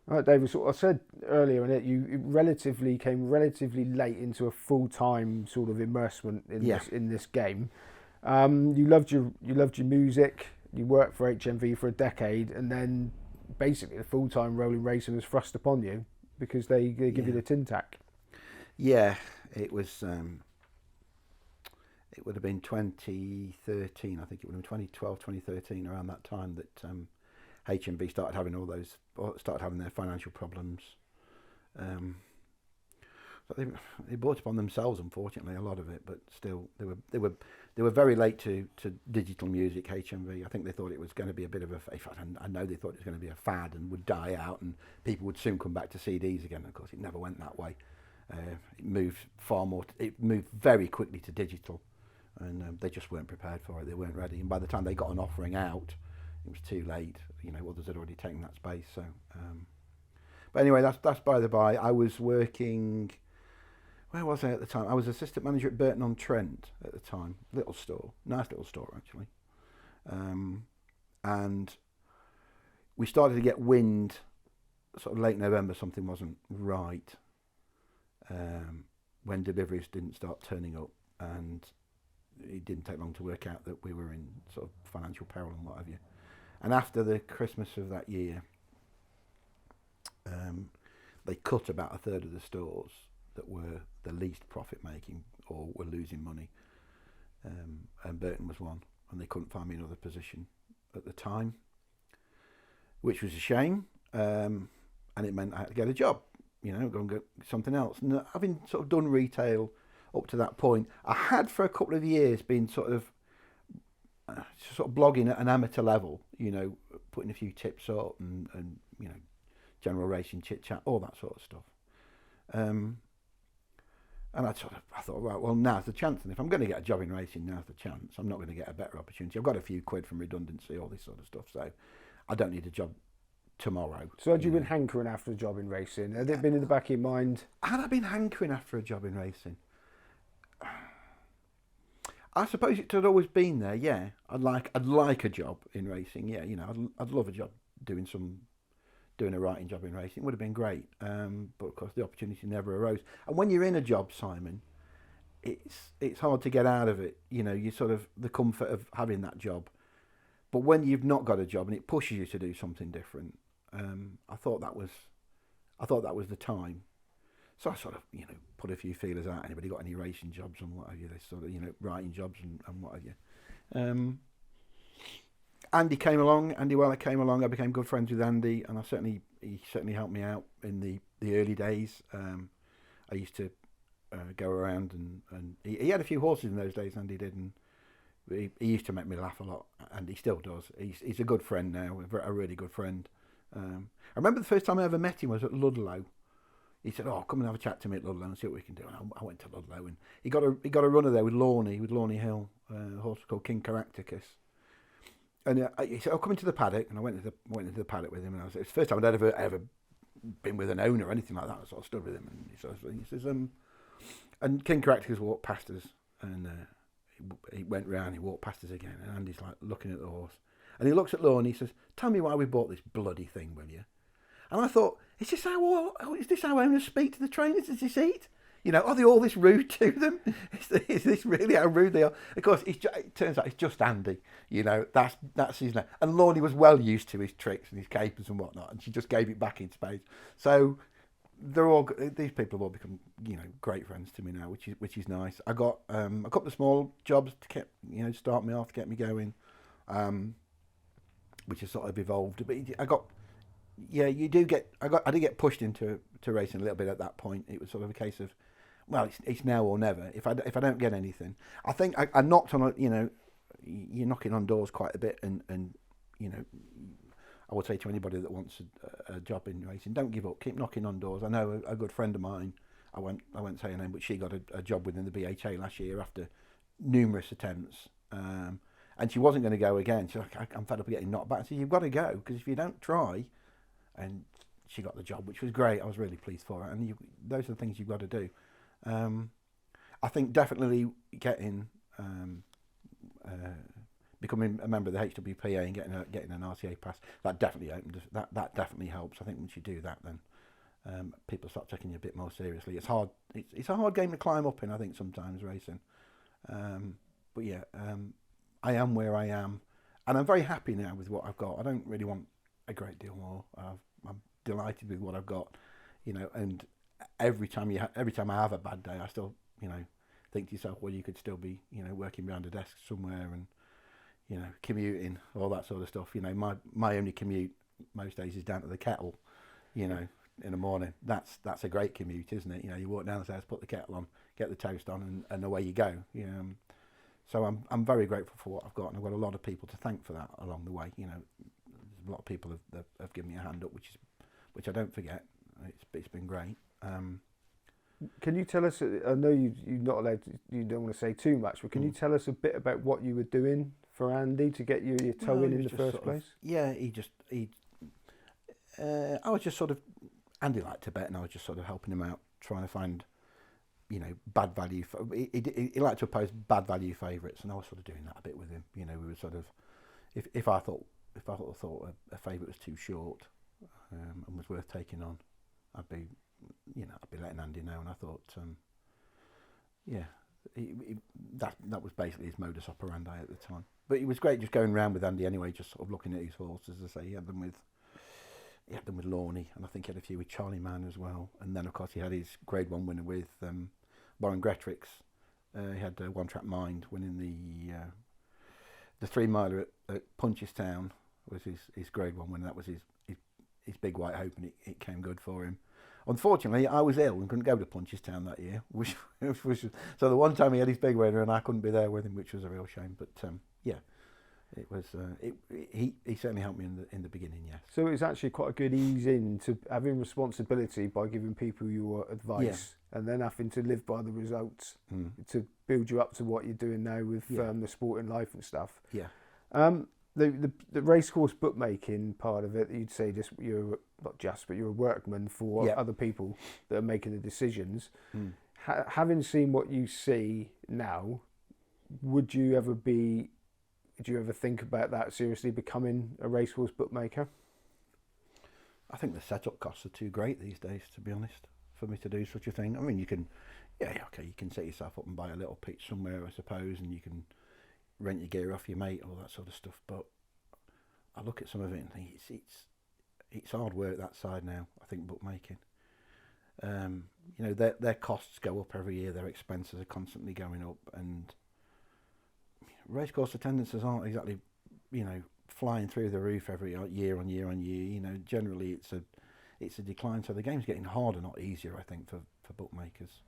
Right, David. So I said earlier in it, you came relatively late into a full time sort of immersement Yeah, in this game. You loved your music. You worked for HMV for a decade, and then basically the full time rolling racing was thrust upon you because they give you yeah, the tin tack. yeah. It was. It would have been 2013. I think it would have been 2012, 2013, around that time that HMV started having their financial problems. Um, So they brought upon themselves, unfortunately, a lot of it. But still, they were very late to digital music. HMV. I think they thought it was going to be a bit of a. In fact, I know they thought it was going to be a fad and would die out, and people would soon come back to CDs again. Of course, it never went that way. It moved far more. It moved very quickly to digital, and they just weren't prepared for it. They weren't ready, and by the time they got an offering out, it was too late. Others had already taken that space. So, but anyway, that's by the by. I was working. Where was I at the time? I was assistant manager at Burton on Trent at the time. Little store, nice little store actually. Um, and we started to get wind, sort of late November. Something wasn't right when deliveries didn't start turning up, and it didn't take long to work out that we were in sort of financial peril and what have you. And after the Christmas of that year, um, they cut about a third of the stores that were the least profit making or were losing money, and Burton was one, and they couldn't find me another position at the time, which was a shame, and it meant I had to get a job, go and get something else. And having sort of done retail up to that point, I had for a couple of years been sort of blogging at an amateur level, putting a few tips up and general racing chit chat, all that sort of stuff. Um, And I thought, right, well, now's the chance. And if I'm going to get a job in racing, now's the chance. I'm not going to get a better opportunity. I've got a few quid from redundancy, all this sort of stuff. So I don't need a job tomorrow. So had you been hankering after a job in racing? Had it been in the back of your mind? Had I been hankering after a job in racing? I suppose it had always been there. Yeah, I'd like a job in racing. Yeah, I'd love a job doing a writing job in racing. It would have been great. But of course, the opportunity never arose. And when you're in a job, Simon, it's hard to get out of it. You sort of the comfort of having that job. But when you've not got a job and it pushes you to do something different, I thought that was the time. So I sort of, put a few feelers out. Anybody got any racing jobs and what have you? They sort of, writing jobs and what have you. Um, Andy Weller came along. I became good friends with Andy, and he certainly helped me out in the early days. I used to go around and he had a few horses in those days. Andy did, and he used to make me laugh a lot, and he still does. He's a good friend now, a really good friend. I remember the first time I ever met him was at Ludlow. He said, "Oh, come and have a chat to me at Ludlow and see what we can do." And I went to Ludlow, and he got a runner there with Lawney Hill, a horse called King Caractacus. And he said, "Oh, come into the paddock." And I went into the paddock with him, and it was the first time I'd ever been with an owner or anything like that. I sort of stood with him, and he says, and King Caractacus walked past us, and he went round, he walked past us again, and Andy's like looking at the horse, and he looks at Lawn, and he says, "Tell me why we bought this bloody thing, will you?" And I thought, is this how owners speak to the trainers? Is this it? Are they all this rude to them? Is this really how rude they are? Of course, it turns out it's just Andy. That's his name. And Lornie was well used to his tricks and his capers and whatnot, and she just gave it back in spades. So these people have all become great friends to me now, which is nice. I got a couple of small jobs to start me off, get me going, which has sort of evolved. But I got yeah, you do get. I did get pushed into racing a little bit at that point. It was sort of a case of, well, it's now or never. If I don't get anything, I think I knocked on you're knocking on doors quite a bit, and I would say to anybody that wants a job in racing, don't give up. Keep knocking on doors. I know a good friend of mine. I won't say her name, but she got a job within the BHA last year after numerous attempts. And she wasn't going to go again. She's like, I'm fed up of getting knocked back. I said, you've got to go, because if you don't try, and she got the job, which was great. I was really pleased for her. And those are the things you've got to do. I think definitely getting, becoming a member of the HWPA and getting an RCA pass, that definitely that definitely helps. I think once you do that, then people start taking you a bit more seriously. It's hard. It's a hard game to climb up in, I think, sometimes racing. But yeah, I am where I am, and I'm very happy now with what I've got. I don't really want a great deal more. I'm delighted with what I've got, and every time I have a bad day, I still, think to yourself, well, you could still be, working behind a desk somewhere and, commuting, all that sort of stuff. My only commute most days is down to the kettle, in the morning. That's a great commute, isn't it? You walk downstairs, put the kettle on, get the toast on, and away you go. So I'm very grateful for what I've got, and I've got a lot of people to thank for that along the way. There's a lot of people have given me a hand up, which I don't forget. It's been great. Can you tell us? I know you're not allowed to, you don't want to say too much, but can you tell us a bit about what you were doing for Andy to get your toe in the first place? I was just sort of, Andy liked to bet, and I was just sort of helping him out, trying to find, bad value. He liked to oppose bad value favourites, and I was sort of doing that a bit with him. We were sort of, if I thought a favourite was too short and was worth taking on, I'd be letting Andy know. And I thought, that was basically his modus operandi at the time. But it was great just going around with Andy anyway, just sort of looking at his horses. As I say, he had them with Lorney, and I think he had a few with Charlie Mann as well. And then of course he had his Grade 1 winner with Warren Gretrix. He had One Track Mind winning the 3 miler at Punchestown was his Grade 1 winner. That was his big white hope, and it came good for him. Unfortunately, I was ill and couldn't go to Punchestown that year, which so the one time he had his big winner and I couldn't be there with him, which was a real shame. But it was he certainly helped me in the beginning. Yes. So it's actually quite a good ease into having responsibility by giving people your advice and then having to live by the results to build you up to what you're doing now with the sporting life and stuff. Yeah. The racecourse bookmaking part of it, you'd say but you're a workman for other people that are making the decisions. Having seen what you see now, would you ever think about that seriously, becoming a racecourse bookmaker? I think the setup costs are too great these days, to be honest, for me to do such a thing. I mean, you can set yourself up and buy a little pitch somewhere, I suppose, and you can rent your gear off your mate, all that sort of stuff. But I look at some of it and think it's hard work that side now. I think bookmaking, their costs go up every year. Their expenses are constantly going up, and racecourse attendances aren't exactly, flying through the roof every year on year on year. Generally it's a decline. So the game's getting harder, not easier, I think, for bookmakers.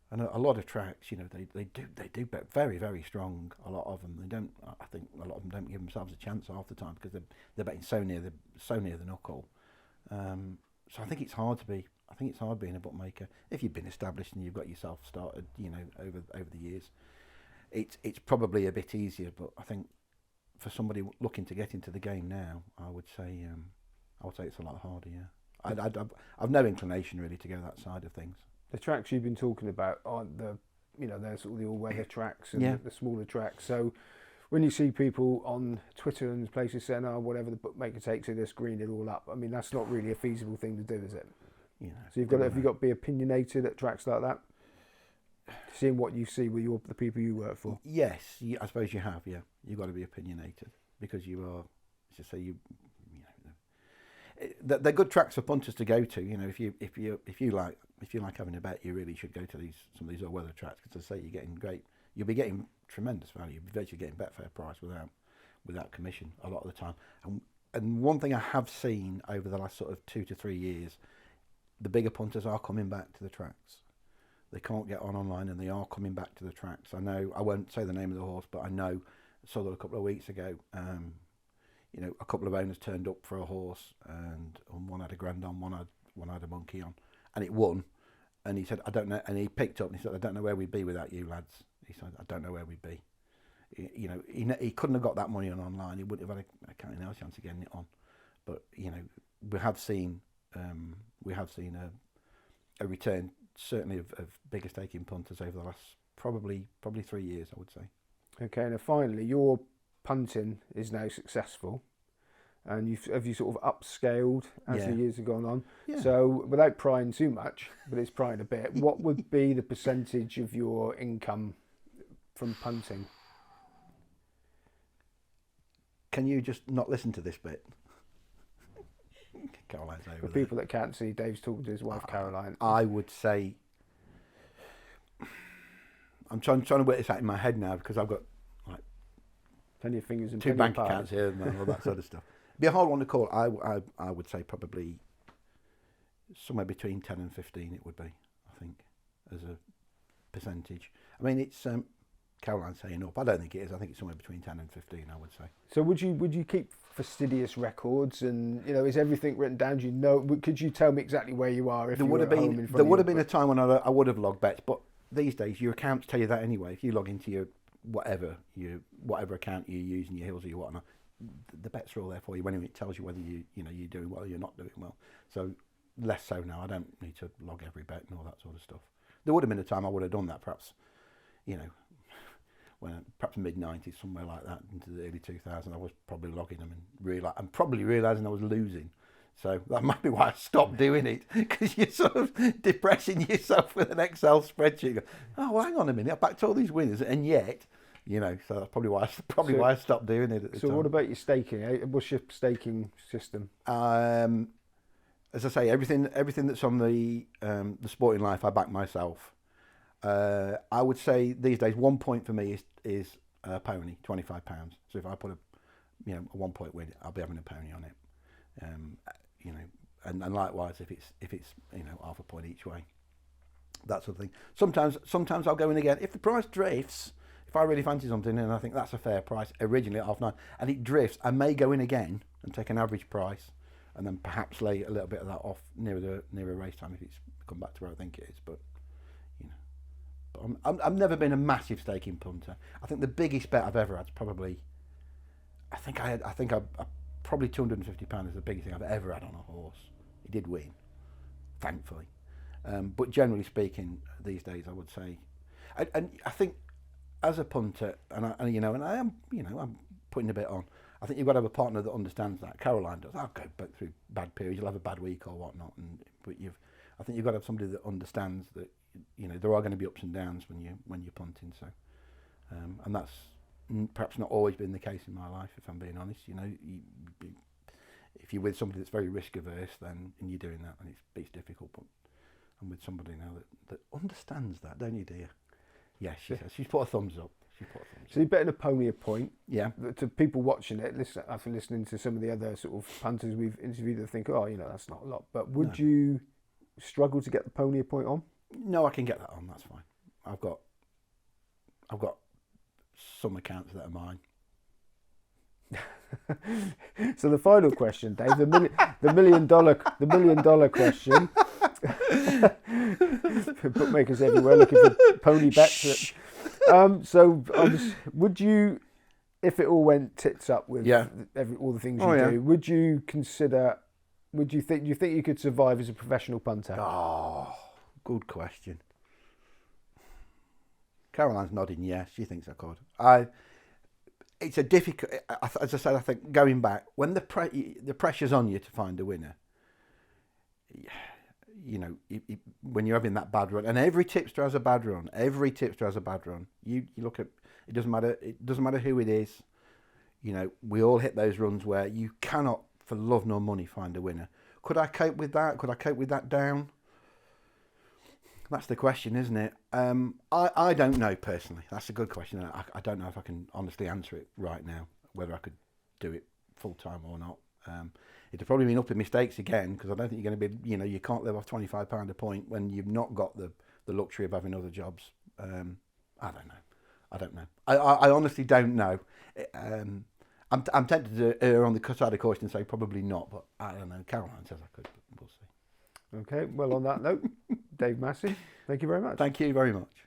And a lot of tracks, they do bet very, very strong. A lot of them, I think a lot of them don't give themselves a chance half the time because they're betting so near the knuckle. So I think it's hard being a bookmaker if you've been established and you've got yourself started, over the years. It's probably a bit easier, but I think for somebody looking to get into the game now, I would say it's a lot harder. Yeah, I've no inclination really to go that side of things. The tracks you've been talking about aren't they're sort of the all-weather tracks and the smaller tracks. So when you see people on Twitter and places saying, whatever the bookmaker takes it, just green it all up. I mean, that's not really a feasible thing to do, is it? So have you got to be opinionated at tracks like that? Seeing what you see with the people you work for. Yes, I suppose you have. Yeah, you've got to be opinionated because you are. Let's just say they're good tracks for punters to go to. If you like having a bet, you really should go to some of these all-weather tracks because, as I say, you'll be getting tremendous value. You'll be virtually getting Betfair price without commission a lot of the time. And one thing I have seen over the last sort of 2 to 3 years, the bigger punters are coming back to the tracks. They can't get online, and they are coming back to the tracks. I know, I won't say the name of the horse, but I know, I saw that a couple of weeks ago. A couple of owners turned up for a horse, and one had a grand on, one had a monkey on, and it won. And he said, I don't know, and he picked up and he said, I don't know where we'd be without you lads. He said, I don't know where we'd be. He couldn't have got that money on online. He wouldn't have had a counting house chance of getting it on. But we have seen a return certainly of bigger staking punters over the last probably 3 years, I would say. Okay, and finally, your punting is now successful, and have you sort of upscaled as the years have gone on? Yeah. So, without prying too much, but it's prying a bit, what would be the percentage of your income from punting? Can you just not listen to this bit? Caroline's over For there. people that can't see, Dave's talking to his wife, Caroline. I would say, I'm trying to work this out in my head now because I've got like Plenty of fingers and 2 plenty bank of accounts pies. here and all that sort of stuff. It'd be a hard one to call. I would say probably somewhere between 10 and 15 it would be, I think, as a percentage. I mean, it's Caroline's saying up. I don't think it is. I think it's somewhere between 10 and 15, I would say. So would you keep fastidious records, and is everything written down? Do you know? Could you tell me exactly where you are if There you would were have at home in been front there of would your have been a book? time when I would have logged bets, but these days your accounts tell you that anyway. If you log into your whatever account you're using, your Hills or your whatnot, the bets are all there for you anyway. It tells you whether you're doing well or you're not doing well. So less so now. I don't need to log every bet and all that sort of stuff. There would have been a time I would have done that, perhaps, when perhaps mid-90s, somewhere like that, into the early 2000s. I was probably logging them and probably realising I was losing. So that might be why I stopped doing it, because you're sort of depressing yourself with an Excel spreadsheet. Oh, well, hang on a minute, I backed all these winners, and yet, so that's probably why I stopped doing it at the time. So what about your staking? What's your staking system? As I say, everything that's on the sporting life, I back myself. I would say these days 1 point for me is a pony, £25. So if I put a 1 point win, I'll be having a pony on it. And likewise if it's half a point each way, that sort of thing. Sometimes I'll go in again if the price drifts. If I really fancy something and I think that's a fair price originally at 9.5, and it drifts, I may go in again and take an average price, and then perhaps lay a little bit of that off nearer race time if it's come back to where I think it is. But I've never been a massive staking punter. I think the biggest bet I've ever had is probably, I think probably £250 is the biggest thing I've ever had on a horse. He did win, thankfully. But generally speaking, these days I would say, and I think as a punter, and I am, I'm putting a bit on. I think you've got to have a partner that understands that. Caroline does. I'll go back through bad periods. You'll have a bad week or whatnot, but I think you've got to have somebody that understands that there are going to be ups and downs when you're punting. So, and that's perhaps not always been the case in my life, if I'm being honest. If you're with somebody that's very risk averse, then and you're doing that, and it's difficult. But I'm with somebody now that understands that, don't you, dear? Yes, she says. She's put a thumbs up. So you're betting a pony a point. Yeah. To people watching it, after listening to some of the other sort of punters we've interviewed, they think, that's not a lot. But would you struggle to get the pony a point on? No, I can get that on. That's fine. I've got some accounts that are mine. So the final question, Dave, the million dollar question. Bookmakers everywhere looking for pony bets. Would you, if it all went tits up with all the things you do, would you consider? Do you think you could survive as a professional punter? Oh, good question. Caroline's nodding yes. She thinks I could. It's a difficult. As I said, I think going back when the pressure's on you to find a winner. When you're having that bad run, and every tipster has a bad run. You look at it. Doesn't matter who it is. We all hit those runs where you cannot, for love nor money, find a winner. Could I cope with that? Could I cope with that down? That's the question, isn't it? I don't know personally. That's a good question. I don't know if I can honestly answer it right now, whether I could do it full time or not. It'd probably mean upping mistakes again, because I don't think you're going to be, you can't live off £25 a point when you've not got the luxury of having other jobs. I don't know. I honestly don't know. I'm tempted to err on the side of caution and say probably not, but I don't know. Caroline says I could, but we'll see. Okay, well, on that note, Dave Massey, thank you very much. Thank you very much.